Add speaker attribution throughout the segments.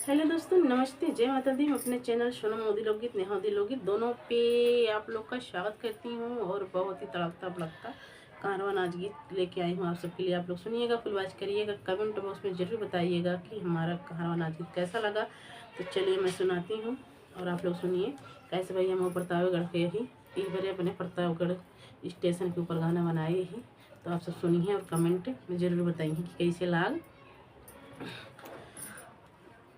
Speaker 1: Hello दोस्तों, नमस्ते, जय माता दी। मैं अपने चैनल सोनम मोदी लोकगीत, नेहादी लोकगीत दोनों पे आप लोग का स्वागत करती हूँ और बहुत ही तड़कता भड़कता कारवां नाच गीत लेके आई हूँ आप सबके लिए। आप लोग सुनिएगा, फुल वॉच करिएगा, कमेंट बॉक्स में ज़रूर बताइएगा कि हमारा कारवां नाच गीत कैसा लगा। तो चलिए मैं सुनाती हूँ और आप लोग सुनिए। कैसे भाई हम प्रतापगढ़ के ही एक बार अपने प्रतापगढ़ स्टेशन के ऊपर गाना बनाए ही। तो आप सब सुनिए और कमेंट में ज़रूर बताइए कि कैसे लाग।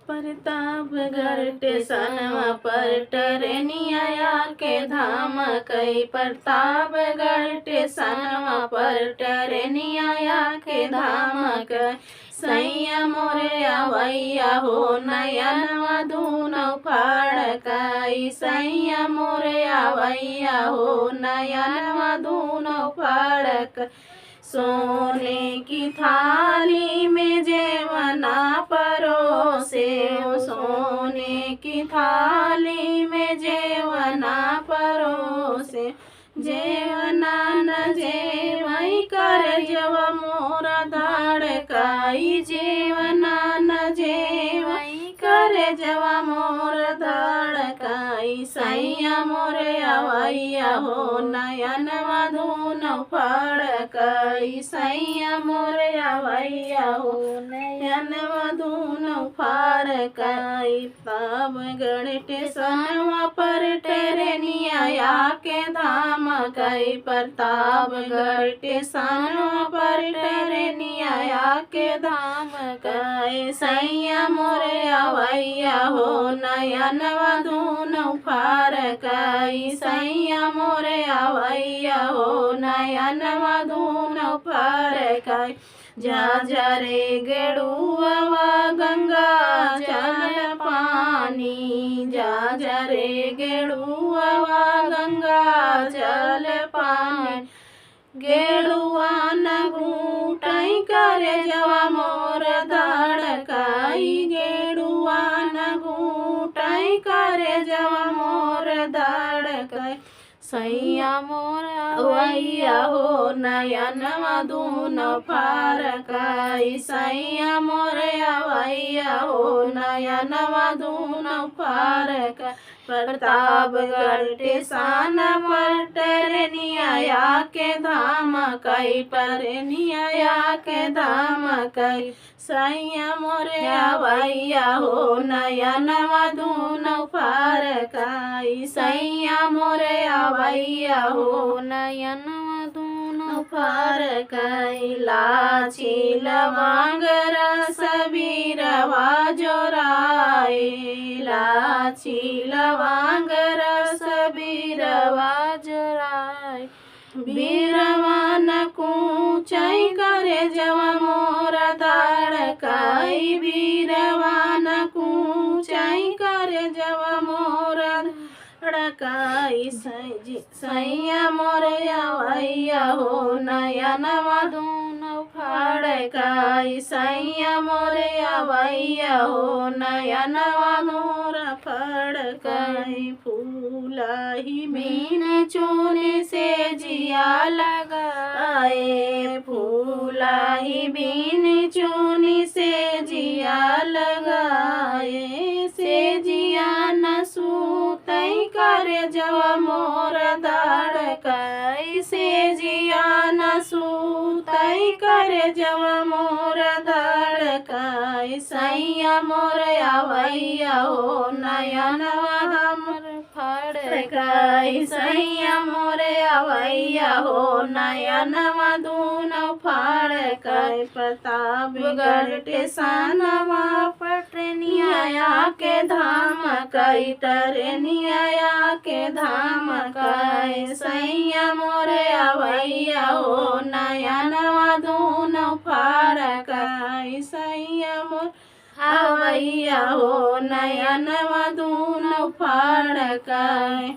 Speaker 1: प्रतापगढ़ टेशनवा पर ट्रेनिया के धाम कई। प्रतापगढ़ टेशनवा पर ट्रेनिया के धाम कई। सैया मोरे आवैया हो नयनवा दूनो फाड़काई। सैया मोरे आवैया हो नयनवा दूनो फाड़क। सोने की थाली में जेवना परोसे। सोने की थाली में जेवना परोसे। जेवना न जेवई कर जव मोरा धड़काई। जेवना न जेवई कर जव मोरा धड़काई। सैया मोरे आवैया हो नयनवा दूनो फड़काई। सैया मोरे आवैया हो नयनवा दूनो फड़काई। प्रतापगढ़ टेशनवा पर ट्रेनिया के धाम कई। प्रतापगढ़ टेशनवा पर ट्रेनिया के धाम कई। सैया मोरे आवैया हो नयनवा दूनो फड़काई। सैया मोरे आवैया हो नयनवा दूनो फड़काई। जा जा रे गेड़ुआ गंगा जल पानी। जा जा रे गेड़ुआ गंगा जल पानी। गेड़ुआ न घूटई करे जवा मोर धड़काई। गेड़ुआ न घूटई करे जवा मोर धड़काई। सैया मोर आवैया हो नयनवा दूनो फड़काई। सैया मोर आवैया हो नयनवा दूनो फड़काई। प्रतापगढ़ टेशन पर ट्रेनिया के धाम कई। ट्रेनिया के धाम कई। सैया मोरे आवैया हो नयनवा दूनो फड़काई। सैया मोरे आवैया हो नयनवा दूनो फड़काई। लाची लवंग रस बीरवा जोराए। लाची लवंग रस बीरवा जोराए। बीरवा न कूचई करे जवा मोरा धड़काई। बीरवा न कूचई करे जवा मोरा धड़काई। सैया मोरे आवैया हो नयनवा दूनो फड़काई। सैया मोरे आवैया हो नयनवा दूनो फड़काई। फूलाही बीन चूनी से जिया लगाए। फूलाही बीन चूनी से जिया लगाए। से जिया न सूतई करे जवा मोर धड़काई। से जिया न सूतई करे जवा मोर धड़काई। सैया मोर आवैया हो नयनवा हमर फड़काई। सैया मोर आवैया हो नयनवा दूनो फड़काई। प्रतापगढ़ टेशनवा पर ट्रेनिया के धाम कई। ट्रेनिया के धाम कई। सैया मोरे आवैया हो नयनवा दूनो फड़काई। सैया मोर आवैया हो नयनवा दूनो फड़काई।